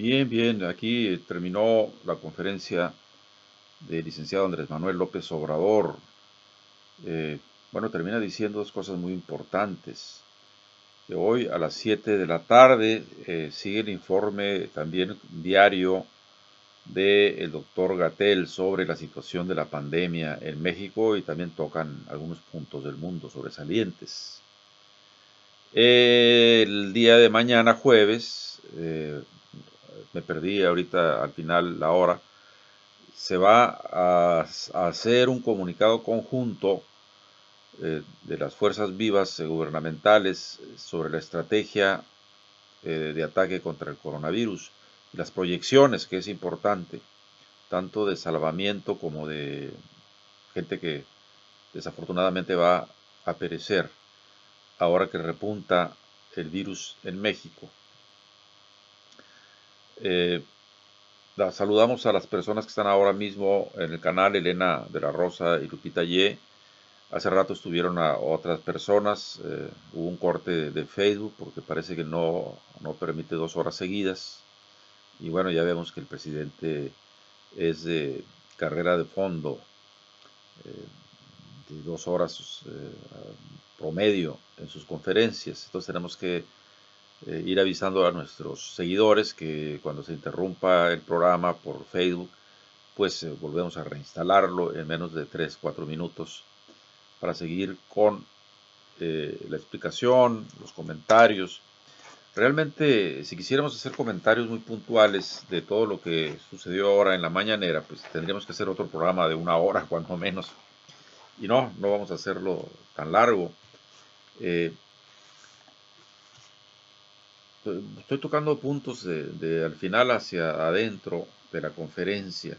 Bien, bien. Aquí terminó la conferencia del licenciado Andrés Manuel López Obrador. Eh, bueno, termina diciendo dos cosas muy importantes. Que hoy a las 7 de la tarde sigue el informe también diario del doctor Gatell sobre la situación de la pandemia en México y también tocan algunos puntos del mundo sobresalientes. El día de mañana, jueves, me perdí ahorita al final la hora, se va a hacer un comunicado conjunto de las fuerzas vivas gubernamentales sobre la estrategia de ataque contra el coronavirus y las proyecciones, que es importante, tanto de salvamiento como de gente que desafortunadamente va a perecer ahora que repunta el virus en México. Eh, Saludamos a las personas que están ahora mismo en el canal, Elena de la Rosa y Lupita Ye. Hace rato estuvieron a otras personas, hubo un corte de Facebook porque parece que no permite 2 horas seguidas. Y bueno, ya vemos que el presidente es de carrera de fondo, de 2 horas promedio en sus conferencias. Entonces tenemos que ir avisando a nuestros seguidores que cuando se interrumpa el programa por Facebook, pues volvemos a reinstalarlo en menos de 3 4 minutos para seguir con la explicación, los comentarios. Realmente, si quisiéramos hacer comentarios muy puntuales de todo lo que sucedió ahora en la mañanera, pues tendríamos que hacer otro programa de 1 hora, cuando menos. Y no vamos a hacerlo tan largo. Eh, Estoy tocando puntos al final hacia adentro de la conferencia.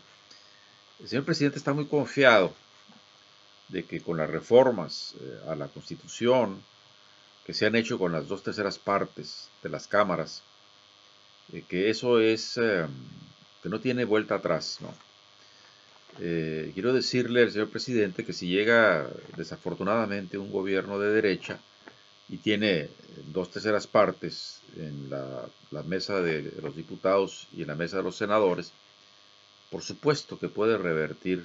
El señor presidente está muy confiado de que con las reformas a la Constitución que se han hecho con las 2/3 partes de las cámaras, que eso es, que no tiene vuelta atrás, ¿no? Quiero decirle al señor presidente que si llega desafortunadamente un gobierno de derecha y tiene 2/3 partes en la mesa de los diputados y en la mesa de los senadores, por supuesto que puede revertir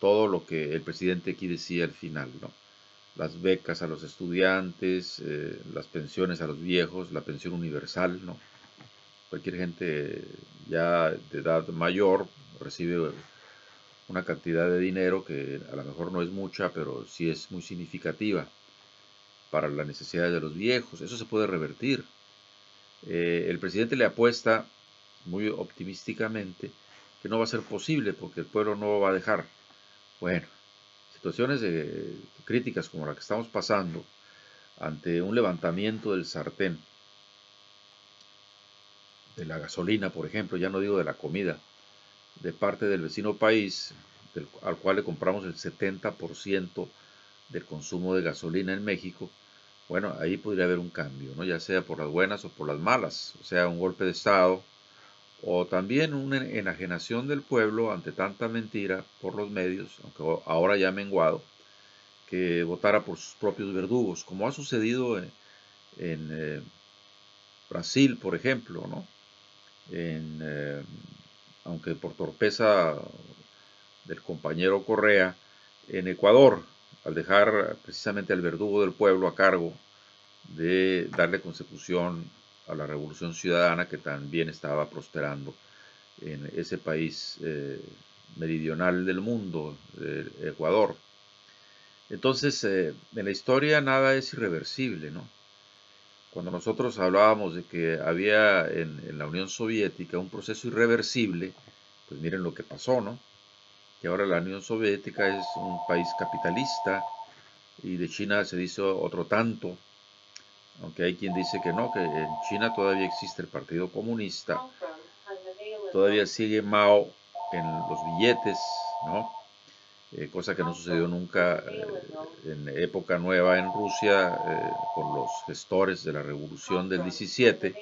todo lo que el presidente aquí decía al final, ¿no? Las becas a los estudiantes, las pensiones a los viejos, la pensión universal, ¿no? Cualquier gente ya de edad mayor recibe una cantidad de dinero que a lo mejor no es mucha, pero sí es muy significativa para las necesidades de los viejos. Eso se puede revertir. El presidente le apuesta muy optimísticamente que no va a ser posible porque el pueblo no va a dejar. Bueno, situaciones críticas como la que estamos pasando ante un levantamiento del sartén, de la gasolina, por ejemplo, ya no digo de la comida, de parte del vecino país, al cual le compramos el 70% del consumo de gasolina en México, bueno, ahí podría haber un cambio, ¿no? Ya sea por las buenas o por las malas, o sea, un golpe de Estado, o también una enajenación del pueblo ante tanta mentira por los medios, aunque ahora ya ha menguado, que votara por sus propios verdugos, como ha sucedido en Brasil, por ejemplo, ¿no? Aunque por torpeza del compañero Correa, en Ecuador, al dejar precisamente al verdugo del pueblo a cargo de darle consecución a la revolución ciudadana que también estaba prosperando en ese país meridional del mundo, Ecuador. Entonces, en la historia nada es irreversible, ¿no? Cuando nosotros hablábamos de que había en la Unión Soviética un proceso irreversible, pues miren lo que pasó, ¿no? Que ahora la Unión Soviética es un país capitalista y de China se dice otro tanto, aunque hay quien dice que no, que en China todavía existe el Partido Comunista, todavía sigue Mao en los billetes, ¿no? Cosa que no sucedió nunca en época nueva en Rusia con los gestores de la revolución del 17.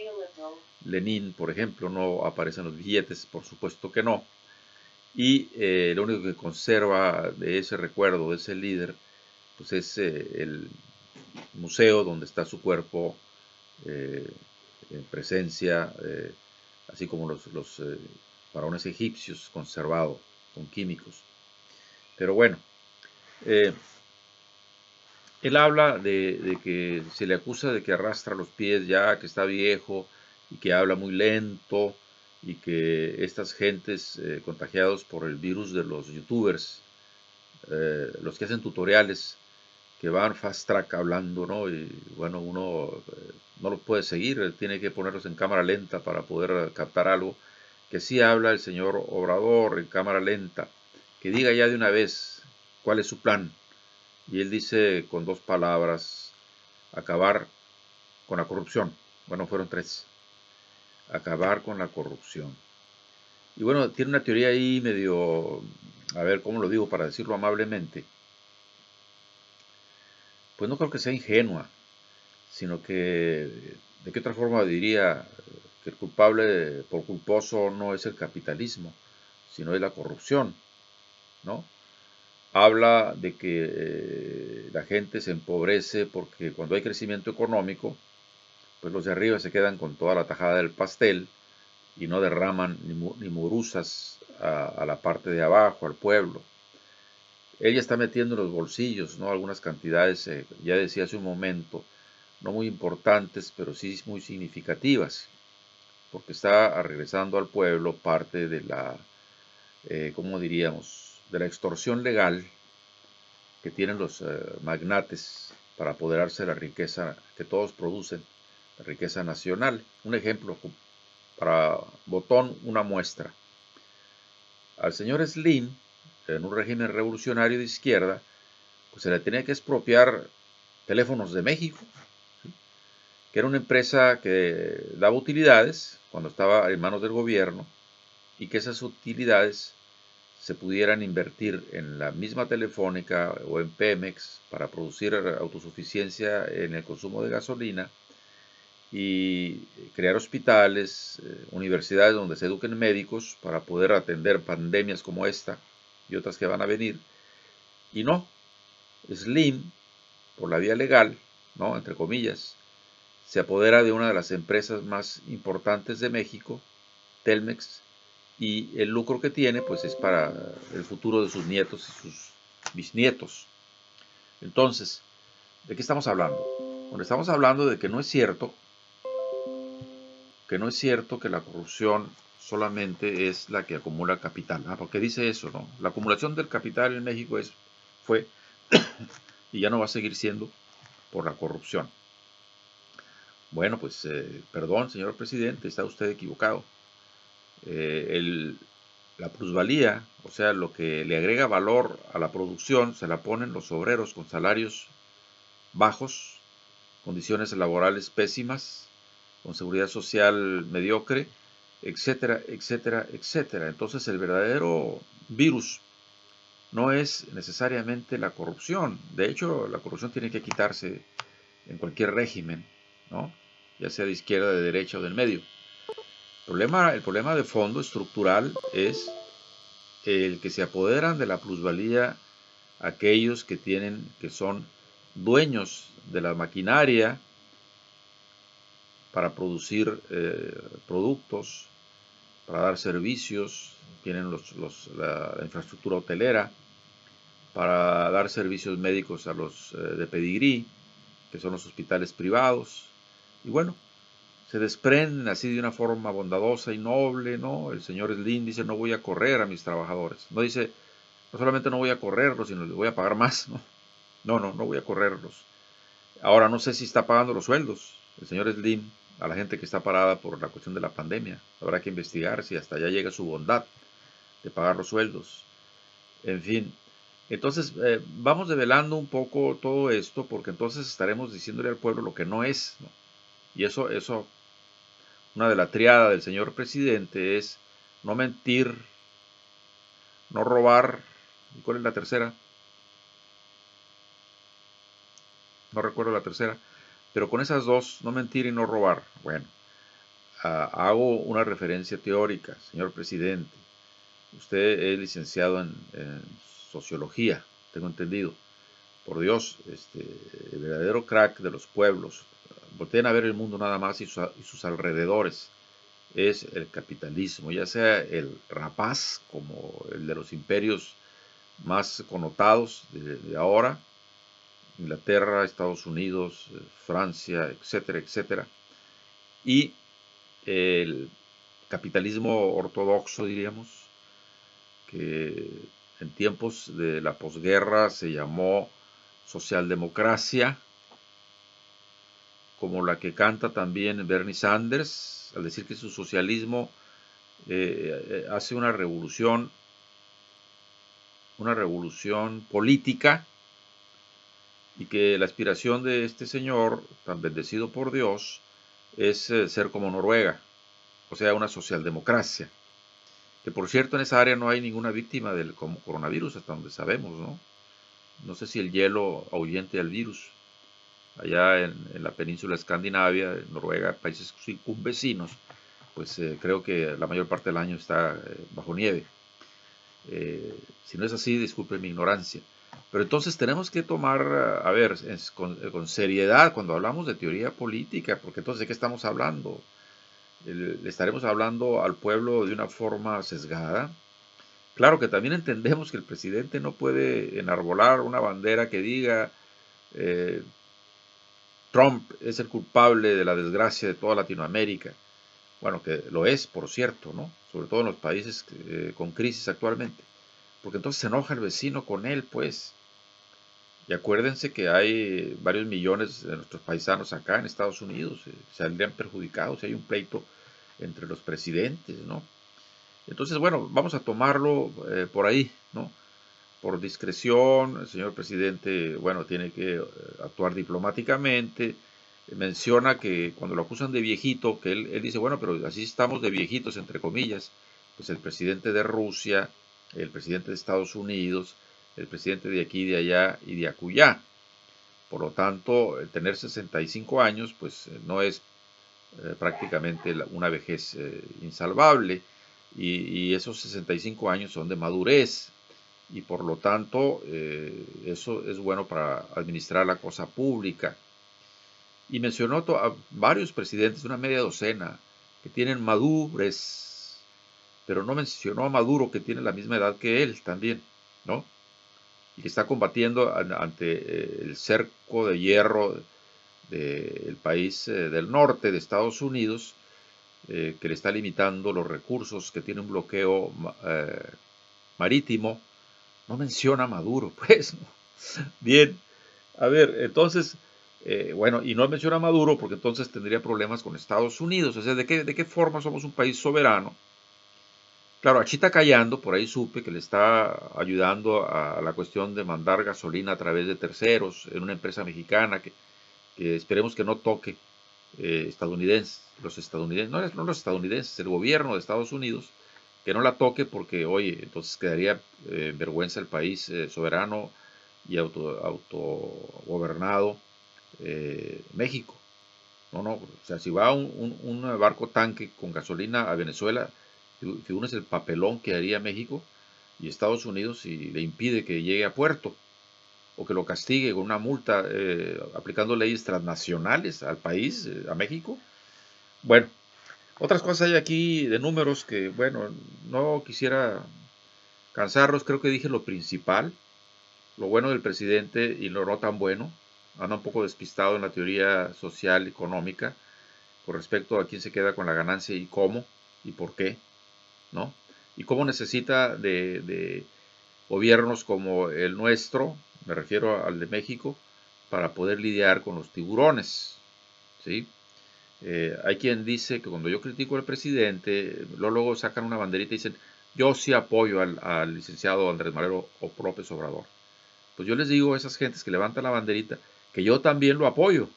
Lenin, por ejemplo, no aparece en los billetes, por supuesto que no. Y lo único que conserva de ese recuerdo, de ese líder, pues es el museo donde está su cuerpo en presencia así como los faraones egipcios conservados con químicos. Pero bueno, eh, él habla de que se le acusa de que arrastra los pies ya, que está viejo y que habla muy lento y que estas gentes contagiados por el virus de los youtubers, los que hacen tutoriales, que van fast track hablando, ¿no? Y bueno, uno no los puede seguir, tiene que ponerlos en cámara lenta para poder captar algo. Que sí habla el señor Obrador en cámara lenta, que diga ya de una vez cuál es su plan. Y él dice con dos palabras: acabar con la corrupción. Bueno, fueron tres: acabar con la corrupción. Y bueno, tiene una teoría ahí medio, a ver cómo lo digo para decirlo amablemente, pues no creo que sea ingenua, sino que, ¿de qué otra forma diría que el culpable por culposo no es el capitalismo, sino es la corrupción, ¿no? Habla de que la gente se empobrece porque cuando hay crecimiento económico, pues los de arriba se quedan con toda la tajada del pastel y no derraman ni morusas a la parte de abajo, al pueblo. Ella está metiendo en los bolsillos, ¿no? Algunas cantidades, ya decía hace un momento, no muy importantes, pero sí muy significativas, porque está regresando al pueblo parte de la, ¿cómo diríamos?, de la extorsión legal que tienen los magnates para apoderarse de la riqueza que todos producen, la riqueza nacional. Un ejemplo, para botón, una muestra. Al señor Slim, en un régimen revolucionario de izquierda, pues se le tenía que expropiar Teléfonos de México, que era una empresa que daba utilidades cuando estaba en manos del gobierno, y que esas utilidades se pudieran invertir en la misma Telefónica o en Pemex para producir autosuficiencia en el consumo de gasolina y crear hospitales, universidades donde se eduquen médicos para poder atender pandemias como esta y otras que van a venir. Y no, Slim, por la vía legal, ¿no?, entre comillas, se apodera de una de las empresas más importantes de México, Telmex, y el lucro que tiene pues es para el futuro de sus nietos y sus bisnietos. Entonces, ¿de qué estamos hablando? Bueno, estamos hablando de que no es cierto que la corrupción solamente es la que acumula capital, porque dice eso, ¿no? La acumulación del capital en México fue y ya no va a seguir siendo por la corrupción. Bueno, pues perdón, señor presidente, está usted equivocado. La plusvalía, o sea, lo que le agrega valor a la producción, se la ponen los obreros con salarios bajos, condiciones laborales pésimas, con seguridad social mediocre, etcétera, etcétera, etcétera. Entonces el verdadero virus no es necesariamente la corrupción. De hecho, la corrupción tiene que quitarse en cualquier régimen, ¿no?, ya sea de izquierda, de derecha o del medio. El problema de fondo estructural es el que se apoderan de la plusvalía aquellos que son dueños de la maquinaria para producir productos, para dar servicios, tienen la infraestructura hotelera, para dar servicios médicos a los de pedigrí, que son los hospitales privados. Y bueno, se desprenden así de una forma bondadosa y noble, ¿no? El señor Slim dice: no voy a correr a mis trabajadores. No dice, no solamente no voy a correrlos, sino les voy a pagar más, ¿no? No voy a correrlos. Ahora no sé si está pagando los sueldos el señor Slim a la gente que está parada por la cuestión de la pandemia. Habrá que investigar si hasta allá llega su bondad de pagar los sueldos. En fin, entonces vamos develando un poco todo esto, porque entonces estaremos diciéndole al pueblo lo que no es, ¿no? Y eso, una de la triada del señor presidente es no mentir, no robar. ¿Y cuál es la tercera? No recuerdo la tercera. Pero con esas dos, no mentir y no robar. Bueno, hago una referencia teórica, señor presidente. Usted es licenciado en sociología, tengo entendido. Por Dios, el verdadero crack de los pueblos. Volteen a ver el mundo nada más y sus alrededores. es el capitalismo, ya sea el rapaz, como el de los imperios más connotados de ahora, Inglaterra, Estados Unidos, Francia, etcétera, etcétera, y el capitalismo ortodoxo, diríamos, que en tiempos de la posguerra se llamó socialdemocracia, como la que canta también Bernie Sanders, al decir que su socialismo hace una revolución política, y que la aspiración de este señor, tan bendecido por Dios, es ser como Noruega, o sea, una socialdemocracia. Que por cierto, en esa área no hay ninguna víctima del coronavirus, hasta donde sabemos, ¿no? No sé si el hielo ahuyente al virus. Allá en la península escandinavia, en Noruega, países circunvecinos, pues creo que la mayor parte del año está bajo nieve. Si no es así, disculpen mi ignorancia. Pero entonces tenemos que tomar, a ver, con seriedad cuando hablamos de teoría política, porque entonces ¿de qué estamos hablando? ¿Le estaremos hablando al pueblo de una forma sesgada? Claro que también entendemos que el presidente no puede enarbolar una bandera que diga eh, Trump es el culpable de la desgracia de toda Latinoamérica. Bueno, que lo es, por cierto, ¿no? Sobre todo en los países con crisis actualmente. Porque entonces se enoja el vecino con él, pues. Y acuérdense que hay varios millones de nuestros paisanos acá en Estados Unidos, saldrían perjudicados si hay un pleito entre los presidentes, ¿no? Entonces, bueno, vamos a tomarlo por ahí, ¿no? Por discreción, el señor presidente, bueno, tiene que actuar diplomáticamente. Menciona que cuando lo acusan de viejito, que él dice, bueno, pero así estamos de viejitos, entre comillas, pues el presidente de Rusia, el presidente de Estados Unidos, el presidente de aquí, de allá y de acullá. Por lo tanto, tener 65 años, pues no es prácticamente una vejez insalvable, y esos 65 años son de madurez, y por lo tanto eso es bueno para administrar la cosa pública. Y mencionó a varios presidentes, una media docena, que tienen madurez, pero no mencionó a Maduro, que tiene la misma edad que él también, ¿no? Y que está combatiendo ante el cerco de hierro del país del norte de Estados Unidos, que le está limitando los recursos, que tiene un bloqueo marítimo. No menciona a Maduro, pues. ¿No? Bien, a ver, entonces, bueno, y no menciona a Maduro porque entonces tendría problemas con Estados Unidos. O sea, ¿de qué forma somos un país soberano? Claro, aquí está callando, por ahí supe que le está ayudando a la cuestión de mandar gasolina a través de terceros en una empresa mexicana que esperemos que no toque los estadounidenses, no los estadounidenses, el gobierno de Estados Unidos, que no la toque porque, oye, entonces quedaría en vergüenza el país soberano y autogobernado México. No, no, o sea, si va un barco tanque con gasolina a Venezuela, figúrense el papelón que haría México y Estados Unidos si le impide que llegue a puerto, o que lo castigue con una multa aplicando leyes transnacionales al país, a México. Bueno, otras cosas hay aquí de números que, bueno, no quisiera cansarlos, creo que dije lo principal, lo bueno del presidente y lo no tan bueno. Anda un poco despistado en la teoría social económica con respecto a quién se queda con la ganancia y cómo y por qué, ¿no? Y cómo necesita de gobiernos como el nuestro, me refiero al de México, para poder lidiar con los tiburones, ¿sí? Hay quien dice que cuando yo critico al presidente, luego sacan una banderita y dicen, yo sí apoyo al licenciado Andrés Manuel López Obrador. Pues yo les digo a esas gentes que levantan la banderita que yo también lo apoyo.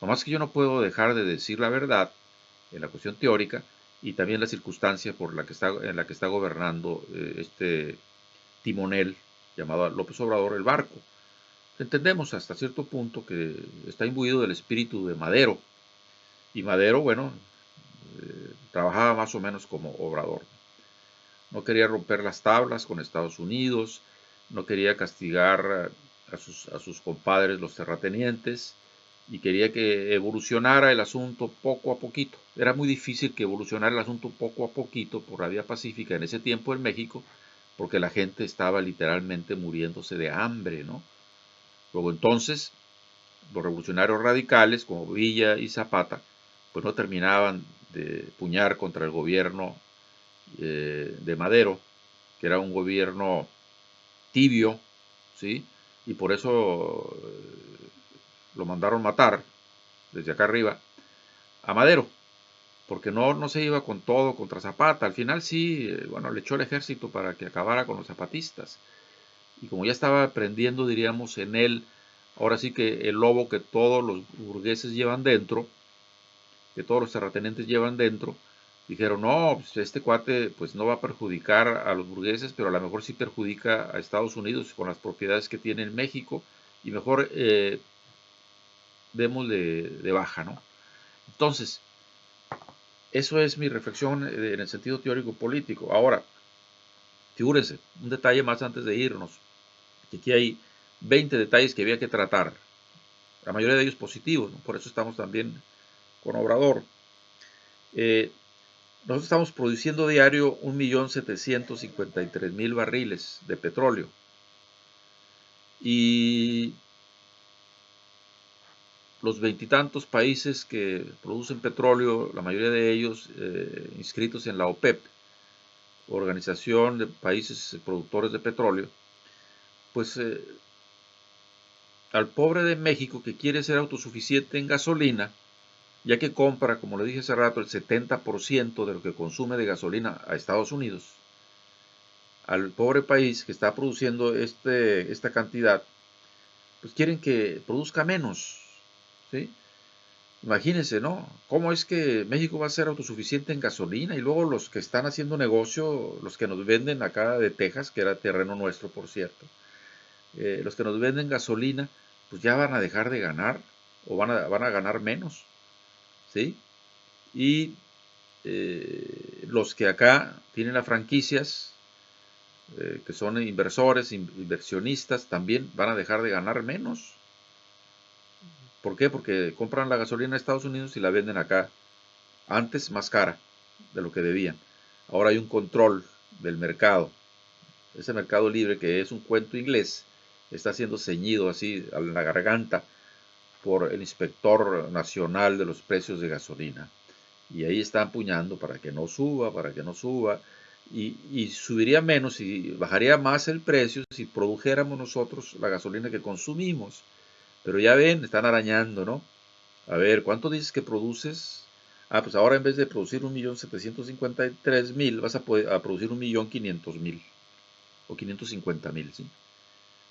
Nomás que yo no puedo dejar de decir la verdad en la cuestión teórica y también la circunstancia en la que está gobernando este timonel llamado López Obrador el barco. Entendemos hasta cierto punto que está imbuido del espíritu de Madero, y Madero, bueno, trabajaba más o menos como Obrador. No quería romper las tablas con Estados Unidos, no quería castigar a sus compadres los terratenientes, y quería que evolucionara el asunto poco a poquito. Era muy difícil que evolucionara el asunto poco a poquito por la vía pacífica en ese tiempo en México, porque la gente estaba literalmente muriéndose de hambre, ¿no? Luego entonces, los revolucionarios radicales, como Villa y Zapata, pues no terminaban de puñar contra el gobierno de Madero, que era un gobierno tibio, ¿sí? Y por eso lo mandaron matar desde acá arriba a Madero, porque no se iba con todo contra Zapata. Al final sí, bueno, le echó el ejército para que acabara con los zapatistas. Y como ya estaba prendiendo, diríamos, en él, ahora sí que el lobo que todos los burgueses llevan dentro, que todos los terratenientes llevan dentro, dijeron, no, pues este cuate pues no va a perjudicar a los burgueses, pero a lo mejor sí perjudica a Estados Unidos con las propiedades que tiene en México, y mejor démosle de baja, ¿no? Entonces, eso es mi reflexión en el sentido teórico político. Ahora, figúrense, un detalle más antes de irnos, que aquí hay 20 detalles que había que tratar, la mayoría de ellos positivos, ¿no? Por eso estamos también con Obrador. Nosotros estamos produciendo diario 1.753.000 barriles de petróleo. Y los veintitantos países que producen petróleo, la mayoría de ellos inscritos en la OPEP, Organización de Países Productores de Petróleo, pues al pobre de México que quiere ser autosuficiente en gasolina, ya que compra, como le dije hace rato, el 70% de lo que consume de gasolina a Estados Unidos, al pobre país que está produciendo esta cantidad, pues quieren que produzca menos, ¿sí? Imagínense, ¿no? ¿Cómo es que México va a ser autosuficiente en gasolina? Y luego los que están haciendo negocio, los que nos venden acá de Texas, que era terreno nuestro, por cierto, los que nos venden gasolina, pues ya van a dejar de ganar o van a ganar menos, ¿sí? Y los que acá tienen las franquicias, que son inversores, inversionistas, también van a dejar de ganar menos. ¿Por qué? Porque compran la gasolina en Estados Unidos y la venden acá antes más cara de lo que debían. Ahora hay un control del mercado. Ese mercado libre, que es un cuento inglés, está siendo ceñido así a la garganta por el inspector nacional de los precios de gasolina. Y ahí está empuñando para que no suba, para que no suba. Y subiría menos y bajaría más el precio si produjéramos nosotros la gasolina que consumimos. Pero ya ven, están arañando, ¿no? A ver, ¿cuánto dices que produces? Ah, pues ahora en vez de producir 1.753.000, vas a producir 1.500.000 o 550.000, ¿sí?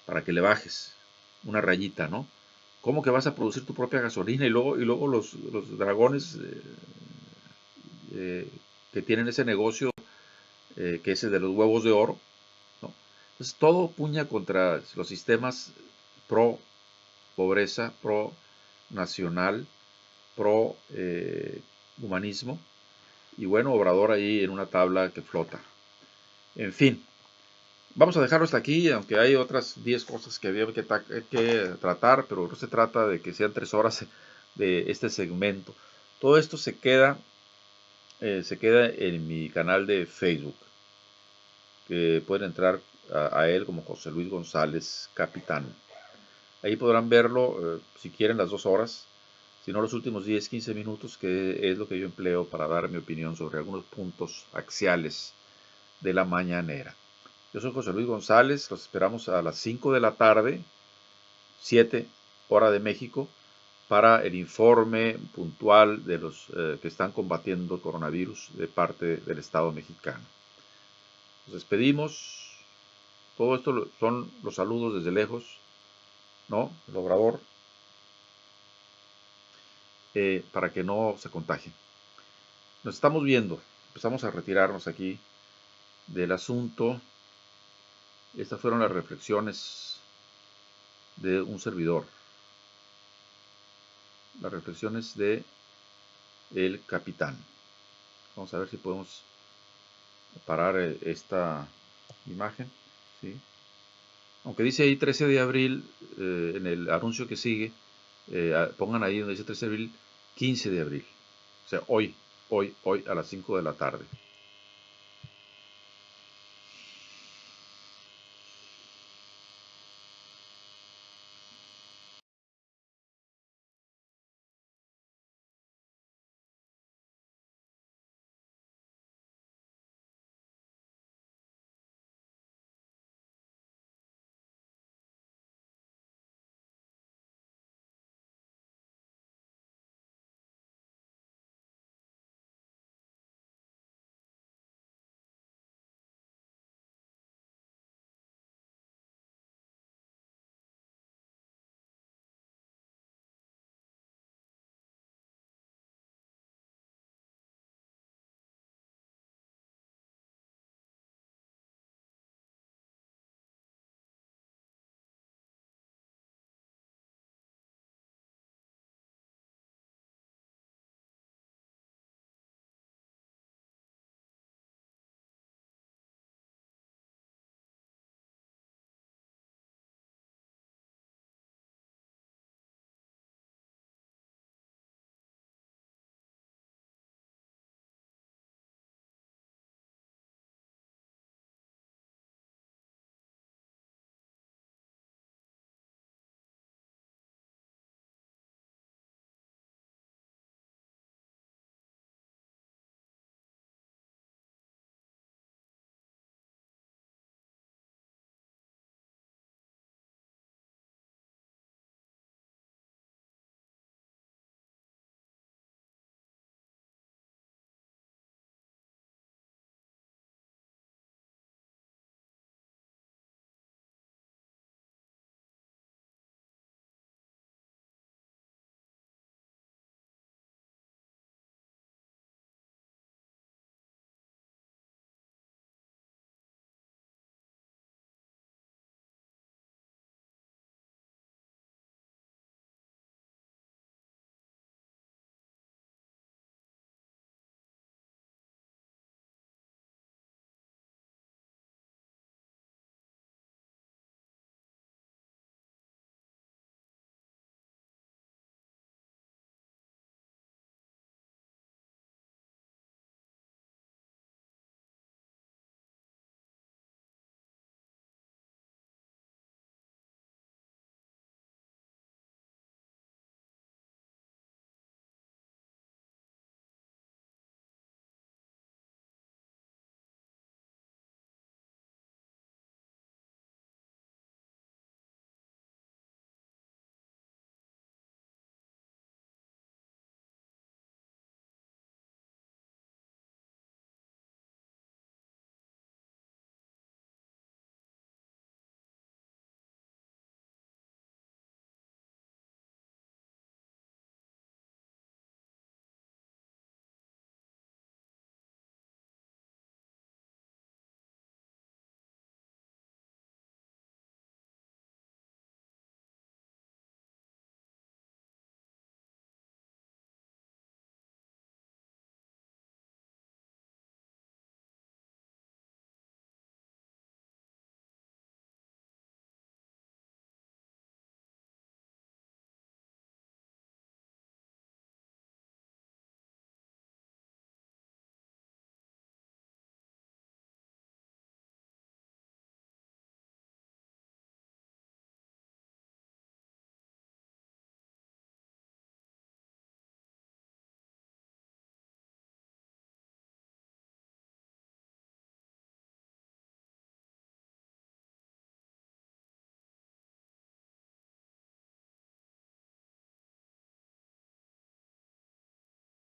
Para que le bajes una rayita, ¿no? ¿Cómo que vas a producir tu propia gasolina? Y luego los dragones que tienen ese negocio, que es el de los huevos de oro, ¿no? Entonces todo puña contra los sistemas pro pobreza, pro nacional, pro humanismo, y bueno, Obrador ahí en una tabla que flota. En fin, vamos a dejarlo hasta aquí, aunque hay otras 10 cosas que había que tratar, pero no se trata de que sean 3 horas de este segmento. Todo esto se queda en mi canal de Facebook, que pueden entrar a él como José Luis González Capitán. Ahí podrán verlo si quieren las 2 horas, si no los últimos 10-15 minutos, que es lo que yo empleo para dar mi opinión sobre algunos puntos axiales de la mañanera. Yo soy José Luis González, los esperamos a las 5 de la tarde, 7 hora de México, para el informe puntual de los que están combatiendo el coronavirus de parte del Estado mexicano. Nos despedimos. Todo esto son los saludos desde lejos, ¿no? El Obrador, para que no se contagien. Nos estamos viendo. Empezamos a retirarnos aquí del asunto. Estas fueron las reflexiones de un servidor. Las reflexiones de el capitán. Vamos a ver si podemos parar esta imagen. ¿Sí? Aunque dice ahí 13 de abril en el anuncio que sigue, pongan ahí donde dice 13 de abril, 15 de abril. O sea, hoy a las 5 de la tarde.